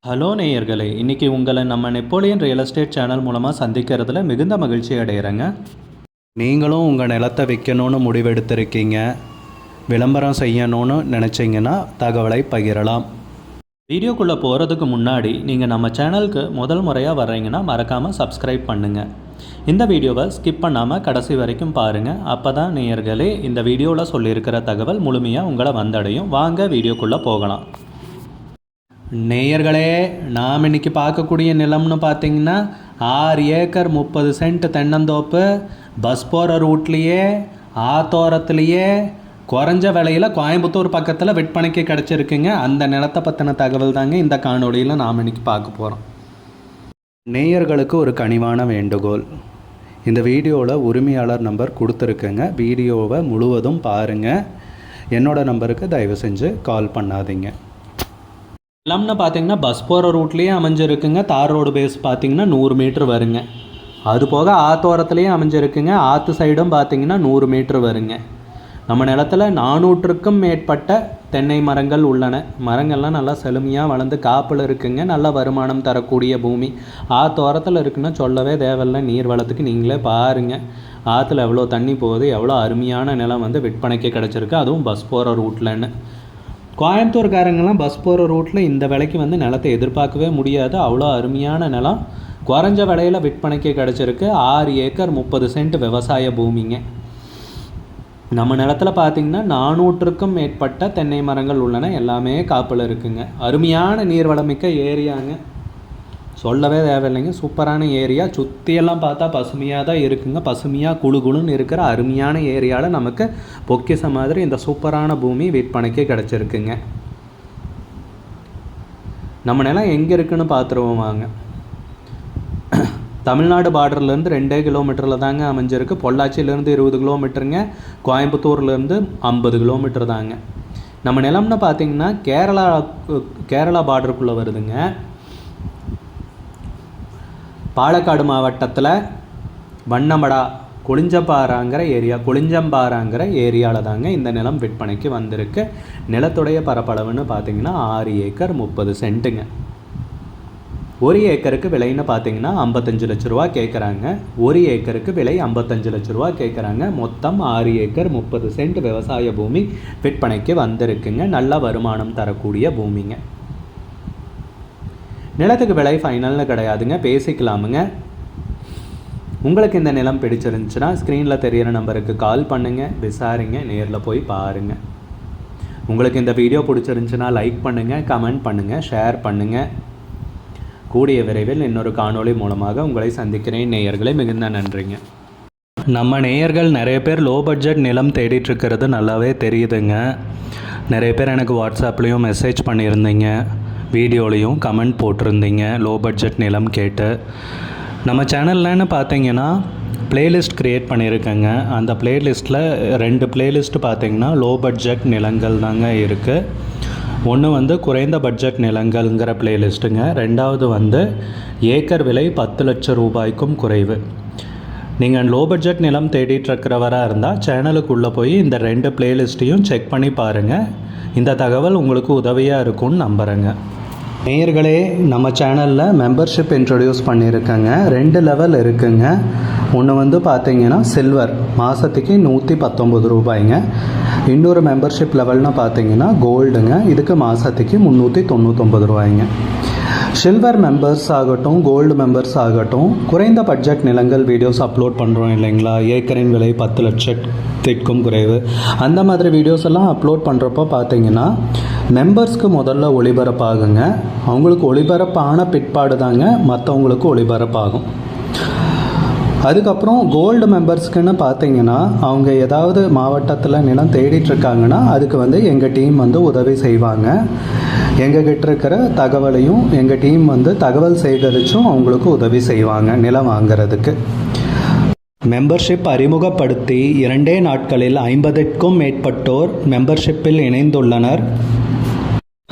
Hello நேயர்களே, இன்றைக்கி உங்களை நம்ம நெப்போலியன் ரியல் எஸ்டேட் சேனல் மூலமாக சந்திக்கிறதுல மிகுந்த மகிழ்ச்சி அடைகிறேங்க. நீங்களும் உங்கள் நிலத்தை விற்கணும்னு முடிவெடுத்திருக்கீங்க, விளம்பரம் செய்யணும்னு நினச்சிங்கன்னா தகவலை பகிரலாம். வீடியோக்குள்ளே போகிறதுக்கு முன்னாடி நீங்கள் நம்ம சேனலுக்கு முதல் முறையாக வர்றீங்கன்னா மறக்காமல் சப்ஸ்கிரைப் பண்ணுங்கள். இந்த வீடியோவை ஸ்கிப் பண்ணாமல் கடைசி வரைக்கும் பாருங்கள். அப்போ தான் நேயர்களே இந்த வீடியோவில் சொல்லியிருக்கிற தகவல் முழுமையாக உங்களை வந்தடையும். வாங்க வீடியோக்குள்ளே போகலாம். நேயர்களே, நாம் இன்றைக்கி பார்க்கக்கூடிய நிலம்னு பார்த்திங்கன்னா 6 ஏக்கர் 30 சென்ட் தென்னந்தோப்பு, பஸ் போகிற ரூட்லேயே ஆத்தோரத்துலேயே குறைஞ்ச விலையில் கோயம்புத்தூர் பக்கத்தில் விற்பனைக்கு கிடச்சிருக்குங்க. அந்த நிலத்தை பற்றின தகவல் தாங்க இந்த காணொலியில் நாம் இன்றைக்கி பார்க்க போகிறோம். நேயர்களுக்கு ஒரு கனிவான வேண்டுகோள், இந்த வீடியோவில் உரிமையாளர் நம்பர் கொடுத்துருக்குங்க. வீடியோவை முழுவதும் பாருங்கள். என்னோடய நம்பருக்கு தயவு செஞ்சு கால் பண்ணாதீங்க. நிலம்னு பார்த்தீங்கன்னா பஸ் போகிற ரூட்லேயே அமைஞ்சிருக்குங்க. தார் ரோடு பேஸ் பார்த்திங்கன்னா 100 மீட்ரு வருங்க. அது போக ஆத்தோரத்துலேயும் அமைஞ்சிருக்குங்க. ஆற்று சைடும் பார்த்திங்கன்னா 100 மீட்ரு வருங்க. நம்ம நிலத்தில் 400க்கும் மேற்பட்ட தென்னை மரங்கள் உள்ளன. மரங்கள்லாம் நல்லா செழுமையாக வளர்ந்து காப்பில் இருக்குங்க. நல்ல வருமானம் தரக்கூடிய பூமி. ஆத்தோரத்தில் இருக்குன்னா சொல்லவே தேவையில்லை. நீர் வளத்துக்கு நீங்களே பாருங்கள். ஆற்றுல எவ்வளோ தண்ணி போகுது, எவ்வளோ அருமையான நிலம் விற்பனைக்கு கிடச்சிருக்கு, அதுவும் பஸ் போகிற ரூட்லன்னு. கோயம்புத்தூர்காரங்கெல்லாம் பஸ் போகிற ரூட்டில் இந்த விலைக்கு நிலத்தை எதிர்பார்க்கவே முடியாது. அவ்வளோ அருமையான நிலம் குறைஞ்ச விலையில் விற்பனைக்கு கிடச்சிருக்கு. 6 ஏக்கர் 30 சென்ட் விவசாய பூமிங்க. நம்ம நிலத்தில் பார்த்திங்கன்னா 400க்கும் மேற்பட்ட தென்னை மரங்கள் உள்ளன. எல்லாமே காப்பில் இருக்குங்க. அருமையான நீர்வளமிக்க ஏரியாங்க, சொல்லவே தேவையில்லைங்க. சூப்பரான ஏரியா. சுற்றியெல்லாம் பார்த்தா பசுமையாக தான் இருக்குங்க. பசுமையாக குழுன்னு இருக்கிற அருமையான ஏரியாவில் நமக்கு பொக்கிஷ மாதிரி இந்த சூப்பரான பூமி விற்பனைக்கு கிடச்சிருக்குங்க. நம்ம நிலம் எங்கே இருக்குன்னு பார்த்துருவோம் வாங்க. தமிழ்நாடு பார்டர்லேருந்து 2 கிலோமீட்டரில் தாங்க அமைஞ்சிருக்கு. பொள்ளாச்சியிலேருந்து 20 கிலோமீட்டருங்க. கோயம்புத்தூர்லேருந்து 50 கிலோமீட்டர் தாங்க. நம்ம நிலம்னு பார்த்திங்கன்னா கேரளா பார்டருக்குள்ளே வருதுங்க. பாலக்காடு மாவட்டத்தில் வண்ணமடா கொளிஞ்சம்பாறாங்கிற ஏரியாவில் தாங்க இந்த நிலம் விற்பனைக்கு வந்திருக்கு. நிலத்துடைய பரப்பளவுன்னு பார்த்திங்கன்னா 6 ஏக்கர் 30 சென்ட்டுங்க. 1 ஏக்கருக்கு விலைன்னு பார்த்திங்கன்னா 55 லட்ச ரூபா கேட்குறாங்க. 1 ஏக்கருக்கு விலை 55 லட்ச ரூபா கேட்குறாங்க. மொத்தம் 6 ஏக்கர் 30 சென்ட் விவசாய பூமி விற்பனைக்கு வந்திருக்குங்க. நல்ல வருமானம் தரக்கூடிய பூமிங்க. நிலத்துக்கு விலை ஃபைனல்னு கிடையாதுங்க, பேசிக்கலாமுங்க. உங்களுக்கு இந்த நிலம் பிடிச்சிருந்துச்சுன்னா ஸ்க்ரீனில் தெரிகிற நம்பருக்கு கால் பண்ணுங்கள், விசாரிங்க, நேரில் போய் பாருங்கள். உங்களுக்கு இந்த வீடியோ பிடிச்சிருந்துச்சுன்னா லைக் பண்ணுங்கள், கமெண்ட் பண்ணுங்கள், ஷேர் பண்ணுங்கள். கூடிய விரைவில் இன்னொரு காணொளி மூலமாக உங்களை சந்திக்கிறேன். நேயர்களே, மிகுந்த நன்றிங்க. நம்ம நேயர்கள் நிறைய பேர் லோ பட்ஜெட் நிலம் தேடிட்டுருக்கிறது நல்லாவே தெரியுதுங்க. நிறைய பேர் எனக்கு வாட்ஸ்அப்லேயும் மெசேஜ் பண்ணியிருந்தீங்க, வீடியோலையும் கமெண்ட் போட்டிருந்தீங்க லோ பட்ஜெட் நிலம் கேட்டு. நம்ம சேனல்லன்னு பார்த்தீங்கன்னா ப்ளேலிஸ்ட் க்ரியேட் பண்ணியிருக்கேங்க. அந்த ப்ளேலிஸ்ட்டில் 2 ப்ளேலிஸ்ட்டு பார்த்தீங்கன்னா லோ பட்ஜெட் நிலங்கள் தாங்க இருக்குது. ஒன்று குறைந்த பட்ஜெட் நிலங்கள்ங்கிற ப்ளேலிஸ்ட்டுங்க. 2வது ஏக்கர் விலை 10 லட்சம் ரூபாய்க்கும் குறைவு. நீங்கள் லோ பட்ஜெட் நிலம் தேடிட்டுருக்கிறவராக இருந்தால் சேனலுக்குள்ளே போய் இந்த 2 ப்ளேலிஸ்ட்டையும் செக் பண்ணி பாருங்கள். இந்த தகவல் உங்களுக்கு உதவியாக இருக்கும்னு நம்புகிறேங்க. நேயர்களே, நம்ம சேனலில் மெம்பர்ஷிப் இன்ட்ரடியூஸ் பண்ணியிருக்கேங்க. 2 லெவல் இருக்குங்க. ஒன்று பார்த்தீங்கன்னா சில்வர், மாதத்துக்கு 119 ரூபாய்ங்க. இன்னொரு மெம்பர்ஷிப் லெவல்னு பார்த்தீங்கன்னா கோல்டுங்க. இதுக்கு மாதத்துக்கு 399 ரூபாய்ங்க. சில்வர் மெம்பர்ஸ் ஆகட்டும், கோல்டு மெம்பர்ஸ் ஆகட்டும், குறைந்த பட்ஜெட் நிலங்கள் வீடியோஸ் அப்லோட் பண்ணுறோம் இல்லைங்களா, ஏக்கரின் விலை 10 லட்சத்திற்கும் குறைவு, அந்த மாதிரி வீடியோஸ் எல்லாம் அப்லோட் பண்ணுறப்போ பார்த்தீங்கன்னா மெம்பர்ஸ்க்கு முதல்ல ஒளிபரப்பாகுங்க. அவங்களுக்கு ஒளிபரப்பான பிற்பாடு தாங்க மற்றவங்களுக்கு ஒளிபரப்பாகும். அதுக்கப்புறம் கோல்டு மெம்பர்ஸ்க்குன்னு பார்த்தீங்கன்னா அவங்க ஏதாவது மாவட்டத்தில் நிலம் தேடிட்டுருக்காங்கன்னா அதுக்கு எங்கள் டீம் உதவி செய்வாங்க. எங்ககிட்ட இருக்கிற தகவலையும் எங்கள் டீம் தகவல் சேகரித்தும் அவங்களுக்கு உதவி செய்வாங்க நிலம் வாங்கிறதுக்கு. மெம்பர்ஷிப் அறிமுகப்படுத்தி 2 நாட்களில் 50க்கும் மேற்பட்டோர் மெம்பர்ஷிப்பில் இணைந்துள்ளனர்.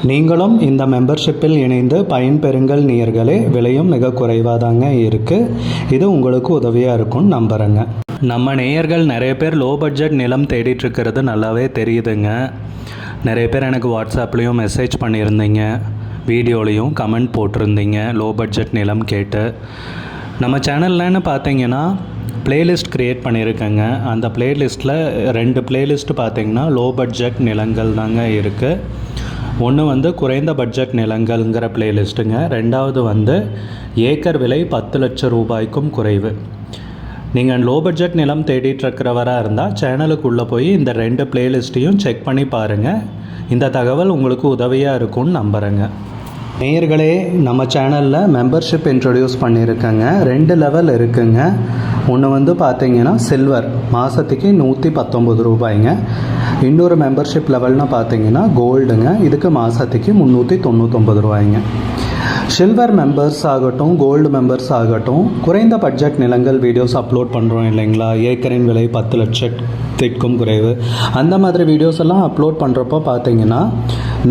நீங்களும் இந்த மெம்பர்ஷிப்பில் இணைந்து பயன்பெறுங்கள் நேயர்களே. விலையும் மிக குறைவாக தாங்க இருக்குது. இது உங்களுக்கு உதவியாக இருக்கும்னு நம்புகிறேங்க. நம்ம நேயர்கள் நிறைய பேர் லோ பட்ஜெட் நிலம் தேடிட்டுருக்கிறது நல்லாவே தெரியுதுங்க. நிறைய பேர் எனக்கு வாட்ஸ்அப்லேயும் மெசேஜ் பண்ணியிருந்தீங்க, வீடியோலையும் கமெண்ட் போட்டிருந்தீங்க லோ பட்ஜெட் நிலம் கேட்டு. நம்ம சேனல்லன்னு பார்த்தீங்கன்னா பிளேலிஸ்ட் க்ரியேட் பண்ணியிருக்கேங்க. அந்த பிளேலிஸ்ட்டில் 2 பிளேலிஸ்ட்டு பார்த்தீங்கன்னா லோ பட்ஜெட் நிலங்கள் தாங்க இருக்குது. ஒன்று வந்து குறைந்த பட்ஜெட் நிலங்கள்ங்கிற பிளேலிஸ்ட்டுங்க. ரெண்டாவது வந்து ஏக்கர் விலை 10 லட்சம் ரூபாய்க்கும் குறைவு. நீங்கள் லோ பட்ஜெட் நிலம் தேடிட்டுருக்கிறவராக இருந்தால் சேனலுக்குள்ளே போய் இந்த 2 பிளேலிஸ்ட்டையும் செக் பண்ணி பாருங்கள். இந்த தகவல் உங்களுக்கு உதவியாக இருக்கும்னு நம்புகிறேங்க. நேயர்களே, நம்ம சேனலில் மெம்பர்ஷிப் இன்ட்ரடியூஸ் பண்ணியிருக்கேங்க. 2 லெவல் இருக்குங்க. ஒன்று வந்து பார்த்தீங்கன்னா சில்வர், மாதத்துக்கு 119 ரூபாய்ங்க. இன்னொரு மெம்பர்ஷிப் லெவல்னு பார்த்தீங்கன்னா கோல்டுங்க, இதுக்கு மாதத்துக்கு 399 ரூபாய்ங்க. சில்வர் மெம்பர்ஸ் ஆகட்டும், கோல்டு மெம்பர்ஸ் ஆகட்டும், குறைந்த பட்ஜெட் நிலங்கள் வீடியோஸ் அப்லோட் பண்ணுறோம் இல்லைங்களா, ஏக்கரின் விலை 10 லட்சத்திற்கும் குறைவு, அந்த மாதிரி வீடியோஸ் எல்லாம் அப்லோட் பண்ணுறப்போ பார்த்தீங்கன்னா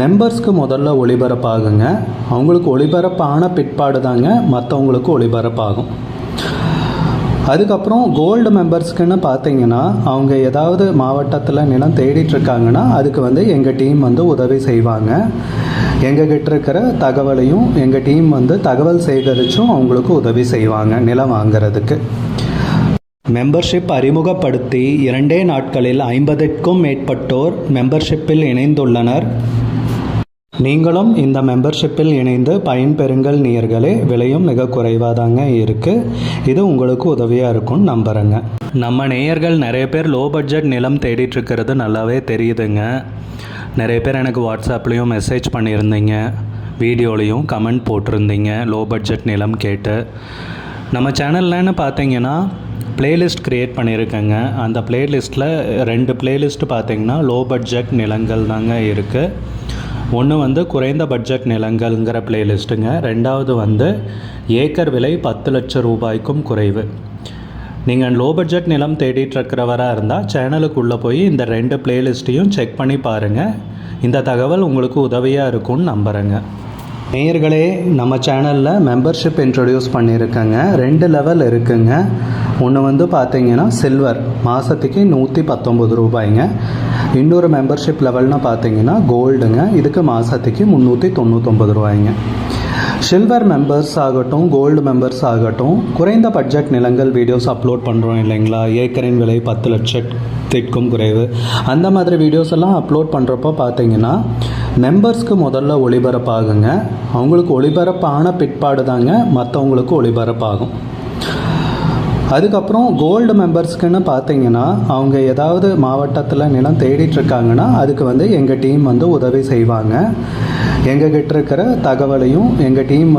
மெம்பர்ஸ்க்கு முதல்ல ஒளிபரப்பாகுங்க. அவங்களுக்கு ஒளிபரப்பான பிற்பாடு தாங்க மற்றவங்களுக்கு ஒளிபரப்பாகும். அதுக்கப்புறம் கோல்டு மெம்பர்ஸ்க்குன்னு பார்த்தீங்கன்னா அவங்க ஏதாவது மாவட்டத்தில் நிலம் தேடிட்டுருக்காங்கன்னா அதுக்கு வந்து எங்கள் டீம் வந்து உதவி செய்வாங்க. எங்ககிட்ட இருக்கிற தகவலையும் எங்கள் டீம் வந்து தகவல் சேகரித்தும் அவங்களுக்கு உதவி செய்வாங்க நிலம் வாங்கிறதுக்கு. மெம்பர்ஷிப் அறிமுகப்படுத்தி 2 நாட்களில் 50க்கும் மேற்பட்டோர் மெம்பர்ஷிப்பில் இணைந்துள்ளனர். நீங்களும் இந்த மெம்பர்ஷிப்பில் இணைந்து பயன்பெறுங்கள் நேயர்களே. விலையும் மிக குறைவாக தாங்க இருக்குது. இது உங்களுக்கு உதவியாக இருக்கும்னு நம்புகிறேங்க. நம்ம நேயர்கள் நிறைய பேர் லோ பட்ஜெட் நிலம் தேடிட்டுருக்கிறது நல்லாவே தெரியுதுங்க. நிறைய பேர் எனக்கு வாட்ஸ்அப்லேயும் மெசேஜ் பண்ணியிருந்தீங்க, வீடியோலையும் கமெண்ட் போட்டிருந்தீங்க லோ பட்ஜெட் நிலம் கேட்டு. நம்ம சேனல்லன்னு பார்த்தீங்கன்னா பிளேலிஸ்ட் க்ரியேட் பண்ணியிருக்கேங்க. அந்த பிளேலிஸ்ட்டில் 2 பிளேலிஸ்ட்டு பார்த்தீங்கன்னா லோ பட்ஜெட் நிலங்கள் தாங்க இருக்குது. ஒன்று வந்து குறைந்த பட்ஜெட் நிலங்கள்ங்கிற பிளேலிஸ்ட்டுங்க. ரெண்டாவது வந்து ஏக்கர் விலை 10 லட்சம் ரூபாய்க்கும் குறைவு. நீங்கள் லோ பட்ஜெட் நிலம் தேடிட்டுருக்கிறவராக இருந்தால் சேனலுக்குள்ளே போய் இந்த 2 பிளேலிஸ்ட்டையும் செக் பண்ணி பாருங்கள். இந்த தகவல் உங்களுக்கு உதவியாக இருக்கும்னு நம்புகிறேங்க. நேயர்களே, நம்ம சேனலில் மெம்பர்ஷிப் இன்ட்ரடியூஸ் பண்ணியிருக்கேங்க. 2 லெவல் இருக்குங்க. ஒன்று வந்து பார்த்தீங்கன்னா சில்வர், மாதத்துக்கு 119 ரூபாய்ங்க. இன்னொரு மெம்பர்ஷிப் லெவல்னு பார்த்தீங்கன்னா கோல்டுங்க, இதுக்கு மாதத்துக்கு 399 ரூபாய்ங்க. சில்வர் மெம்பர்ஸ் ஆகட்டும், கோல்டு மெம்பர்ஸ் ஆகட்டும், குறைந்த பட்ஜெட் நிலங்கள் வீடியோஸ் அப்லோட் பண்ணுறோம் இல்லைங்களா, ஏக்கரின் விலை 10 லட்சத்திற்கும் குறைவு, அந்த மாதிரி வீடியோஸ் எல்லாம் அப்லோட் பண்ணுறப்போ பார்த்தீங்கன்னா மெம்பர்ஸ்க்கு முதல்ல ஒளிபரப்பாகுங்க. அவங்களுக்கு ஒளிபரப்பான பிற்பாடு தாங்க மற்றவங்களுக்கு ஒளிபரப்பாகும். அதுக்கப்புறம் கோல்டு மெம்பர்ஸ்க்குன்னு பார்த்தீங்கன்னா அவங்க ஏதாவது மாவட்டத்தில் நிலம் தேடிட்டுருக்காங்கன்னா அதுக்கு வந்து எங்கள் டீம் வந்து உதவி செய்வாங்க. எங்ககிட்ட இருக்கிற தகவலையும் எங்கள் டீம்